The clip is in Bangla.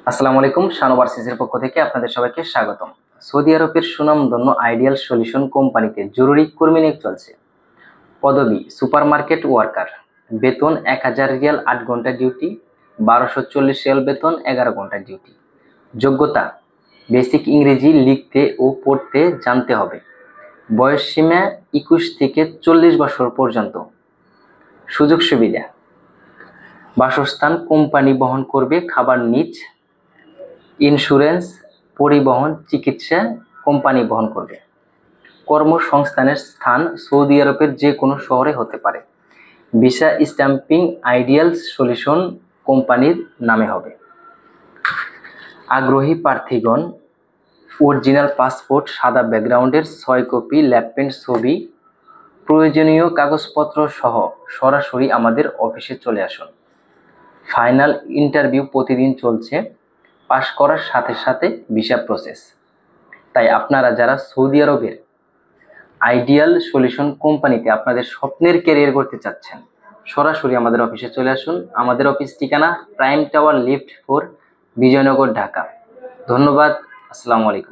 আসসালামু আলাইকুম, শানোভার্সিসের পক্ষ থেকে আপনাদের সবাইকে স্বাগতম। সৌদি আরবের সুনামধন্য আইডিয়াল সলিউশন কোম্পানিতে জরুরি কর্মী নিয়োগ চলছে। পদবি সুপারমার্কেট ওয়ার্কার। বেতন 1000 রিয়াল 8 ঘন্টা ডিউটি, 1240 রিয়াল বেতন 11 ঘন্টা ডিউটি। যোগ্যতা বেসিক ইংরেজি লিখতে ও পড়তে জানতে হবে। বয়স সীমা 21 থেকে 40 বছর পর্যন্ত। সুযোগ সুবিধা বাসস্থান কোম্পানি বহন করবে, খাবার নিজ, ইন্স্যুরেন্স, পরিবহন, চিকিৎসা কোম্পানি বহন করবে। কর্মসংস্থানের স্থান সৌদি আরবের যে কোনো শহরে হতে পারে। ভিসা স্ট্যাম্পিং আইডিয়াল সলিউশন কোম্পানির নামে হবে। আগ্রহী প্রার্থীগণ অরিজিনাল পাসপোর্ট, সাদা ব্যাকগ্রাউন্ডের 6 কপি, ল্যাপটপ ছবি, প্রয়োজনীয় কাগজপত্র সহ সরাসরি আমাদের অফিসে চলে আসুন। ফাইনাল ইন্টারভিউ প্রতিদিন চলছে। পাস করার সাথে সাথে ভিসা প্রসেস। তাই আপনারা যারা সৌদি আরবের আইডিয়াল সলিউশন কোম্পানিতে আপনাদের স্বপ্নের ক্যারিয়ার করতে চাচ্ছেন, সরাসরি আমাদের অফিসে চলে আসুন। আমাদের অফিস ঠিকানা Prime Tower, lift 4, Bijoynagar, Dhaka. ধন্যবাদ। আসসালামু আলাইকুম।